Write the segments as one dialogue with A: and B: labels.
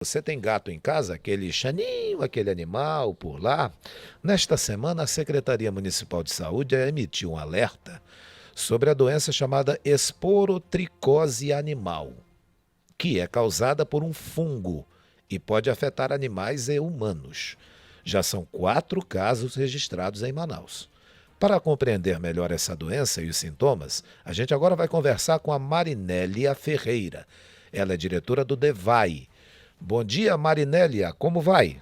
A: Você tem gato em casa, aquele chaninho, aquele animal por lá? Nesta semana, a Secretaria Municipal de Saúde emitiu um alerta sobre a doença chamada esporotricose animal, que é causada por um fungo e pode afetar animais e humanos. Já são 4 casos registrados em Manaus. Para compreender melhor essa doença e os sintomas, a gente agora vai conversar com a Marinélia Ferreira. Ela é diretora do DEVAI. Bom dia, Marinélia, como vai?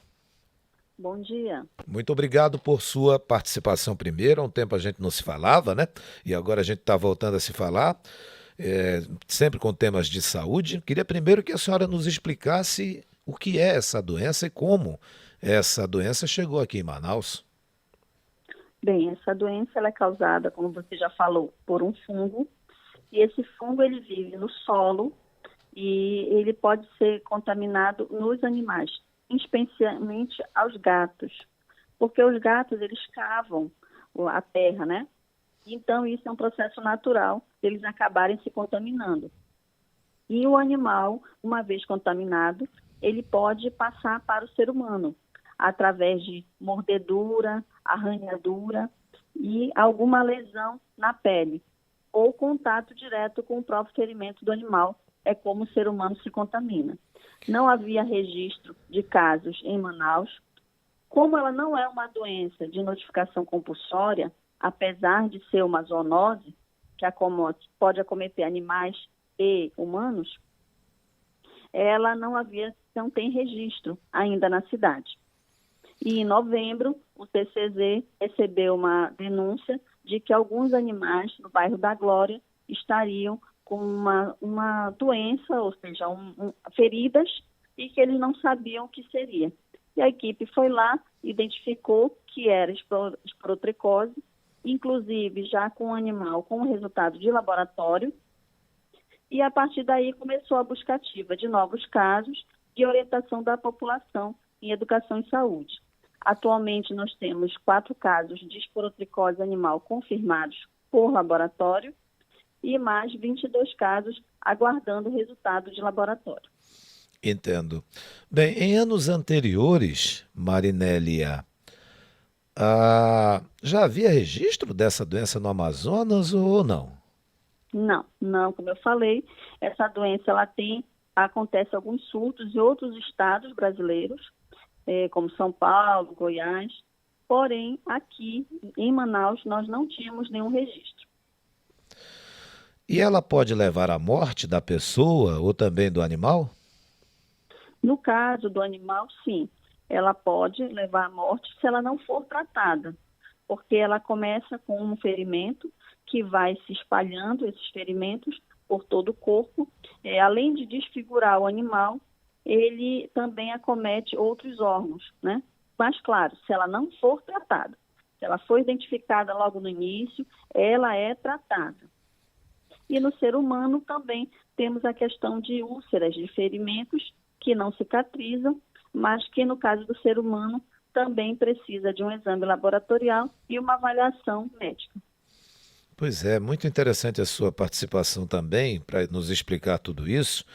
B: Bom dia.
A: Muito obrigado por sua participação primeiro. Há um tempo a gente não se falava, né? E agora a gente está voltando a se falar, sempre com temas de saúde. Queria primeiro que a senhora nos explicasse o que é essa doença e como essa doença chegou aqui em Manaus.
B: Bem, essa doença ela é causada, como você já falou, por um fungo. E esse fungo ele vive no solo e ele pode ser contaminado nos animais, especialmente aos gatos, porque os gatos eles cavam a terra, né? Então isso é um processo natural deles acabarem se contaminando. E o animal, uma vez contaminado, ele pode passar para o ser humano, através de mordedura, arranhadura e alguma lesão na pele, ou contato direto com o próprio ferimento do animal, é como o ser humano se contamina. Não havia registro de casos em Manaus. Como ela não é uma doença de notificação compulsória, apesar de ser uma zoonose, que pode acometer animais e humanos, ela não tem registro ainda na cidade. E em novembro, o TCZ recebeu uma denúncia de que alguns animais no bairro da Glória estariam com uma doença, ou seja, feridas, e que eles não sabiam o que seria. E a equipe foi lá, identificou que era esporotricose, inclusive já com o animal com resultado de laboratório, e a partir daí começou a buscativa de novos casos e orientação da população em educação e saúde. Atualmente nós temos 4 casos de esporotricose animal confirmados por laboratório e mais 22 casos aguardando o resultado de laboratório.
A: Entendo. Bem, em anos anteriores, Marinélia, já havia registro dessa doença no Amazonas ou não?
B: Não, não, como eu falei, essa doença acontece alguns surtos em outros estados brasileiros, como São Paulo, Goiás, porém aqui em Manaus nós não tínhamos nenhum registro.
A: E ela pode levar à morte da pessoa ou também do animal?
B: No caso do animal, sim, ela pode levar à morte se ela não for tratada, porque ela começa com um ferimento que vai se espalhando, esses ferimentos, por todo o corpo. Além de desfigurar o animal, ele também acomete outros órgãos, né? Mas, claro, se ela não for tratada, se ela for identificada logo no início, ela é tratada. E no ser humano também temos a questão de úlceras, de ferimentos que não cicatrizam, mas que no caso do ser humano também precisa de um exame laboratorial e uma avaliação médica.
A: Pois é, muito interessante a sua participação também para nos explicar tudo isso.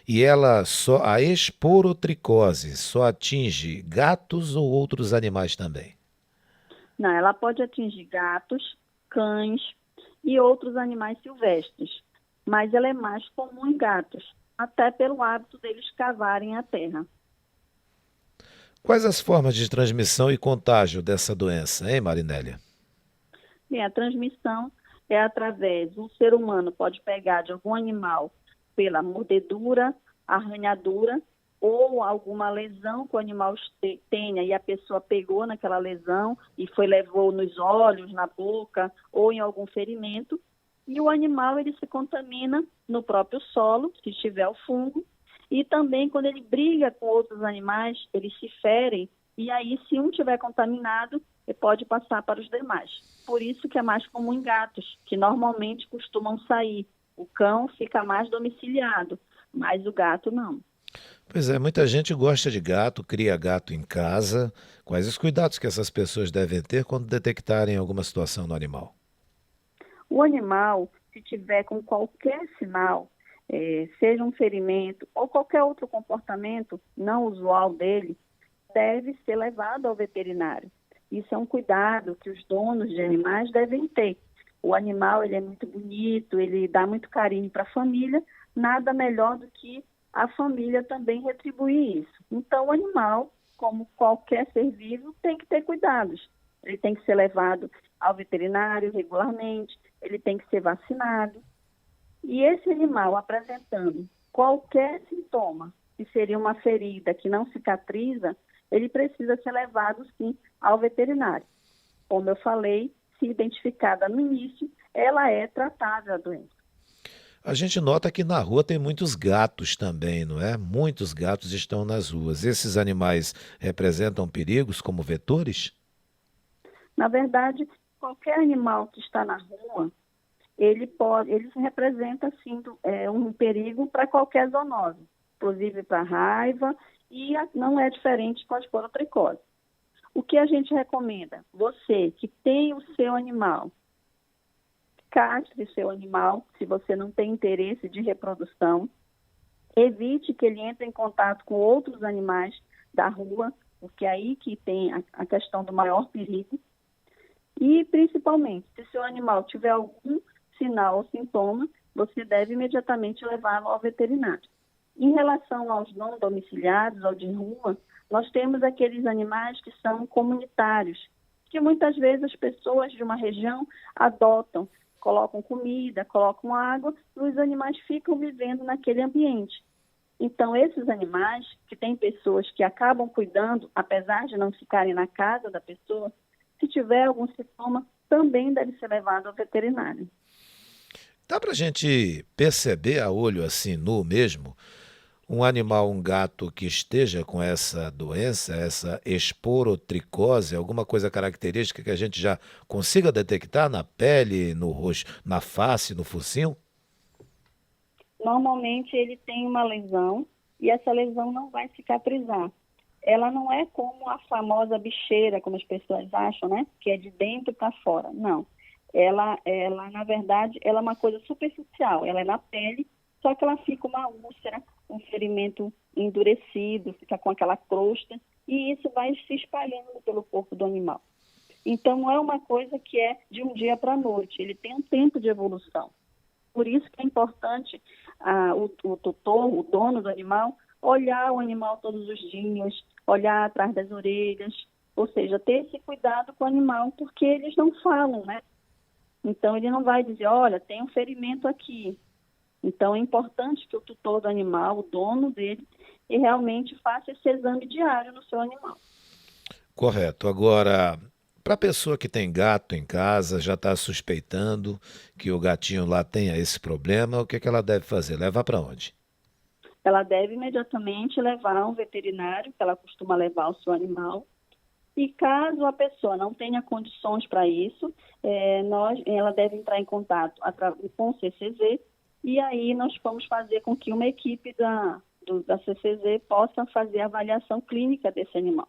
A: E ela só a esporotricose só atinge gatos ou outros animais também?
B: Não, ela pode atingir gatos, cães e outros animais silvestres, mas ela é mais comum em gatos, até pelo hábito deles cavarem a terra.
A: Quais as formas de transmissão e contágio dessa doença, hein, Marinélia?
B: Bem, a transmissão é através, um ser humano pode pegar de algum animal pela mordedura, arranhadura ou alguma lesão que o animal tenha e a pessoa pegou naquela lesão e levou nos olhos, na boca ou em algum ferimento. E o animal ele se contamina no próprio solo, se tiver o fungo, e também quando ele briga com outros animais, eles se ferem, e aí se um tiver contaminado, ele pode passar para os demais. Por isso que é mais comum em gatos, que normalmente costumam sair. O cão fica mais domiciliado, mas o gato não.
A: Pois é, muita gente gosta de gato, cria gato em casa. Quais os cuidados que essas pessoas devem ter quando detectarem alguma situação no animal?
B: O animal, se tiver com qualquer sinal, seja um ferimento ou qualquer outro comportamento não usual dele, deve ser levado ao veterinário. Isso é um cuidado que os donos de animais devem ter. O animal ele é muito bonito, ele dá muito carinho para a família, nada melhor do que a família também retribuir isso. Então, o animal, como qualquer ser vivo, tem que ter cuidados. Ele tem que ser levado ao veterinário regularmente, ele tem que ser vacinado. E esse animal apresentando qualquer sintoma, que seria uma ferida que não cicatriza, ele precisa ser levado, sim, ao veterinário. Como eu falei, se identificada no início, ela é tratável a doença.
A: A gente nota que na rua tem muitos gatos também, não é? Muitos gatos estão nas ruas. Esses animais representam perigos como vetores?
B: Na verdade, qualquer animal que está na rua, ele representa, sim, um perigo para qualquer zoonose, inclusive para a raiva, e não é diferente com a esporotricose. O que a gente recomenda? Você que tem o seu animal, castre seu animal, se você não tem interesse de reprodução, evite que ele entre em contato com outros animais da rua, porque é aí que tem a questão do maior perigo. E, principalmente, se seu animal tiver algum sinal ou sintoma, você deve imediatamente levá-lo ao veterinário. Em relação aos não domiciliados ou de rua, nós temos aqueles animais que são comunitários, que muitas vezes as pessoas de uma região adotam, colocam comida, colocam água, e os animais ficam vivendo naquele ambiente. Então, esses animais, que tem pessoas que acabam cuidando, apesar de não ficarem na casa da pessoa, se tiver algum sintoma, também deve ser levado ao veterinário.
A: Dá para a gente perceber a olho assim nu mesmo um animal, um gato que esteja com essa doença, essa esporotricose, alguma coisa característica que a gente já consiga detectar na pele, no rosto, na face, no focinho?
B: Normalmente ele tem uma lesão e essa lesão não vai cicatrizar. Ela não é como a famosa bicheira, como as pessoas acham, né? Que é de dentro para fora. Não. Na verdade, ela é uma coisa superficial. Ela é na pele, só que ela fica uma úlcera, um ferimento endurecido, fica com aquela crosta, e isso vai se espalhando pelo corpo do animal. Então, não é uma coisa que é de um dia para a noite. Ele tem um tempo de evolução. Por isso que é importante o tutor, o dono do animal, olhar o animal todos os dias, olhar atrás das orelhas, ou seja, ter esse cuidado com o animal, porque eles não falam, né? Então, ele não vai dizer, olha, tem um ferimento aqui. Então, é importante que o tutor do animal, o dono dele, e realmente faça esse exame diário no seu animal.
A: Correto. Agora, para a pessoa que tem gato em casa, já está suspeitando que o gatinho lá tenha esse problema, o que que ela deve fazer? Levar para onde?
B: Ela deve imediatamente levar a um veterinário, que ela costuma levar o seu animal. E caso a pessoa não tenha condições para isso, ela deve entrar em contato com o CCZ, e aí nós vamos fazer com que uma equipe da CCZ possa fazer a avaliação clínica desse animal.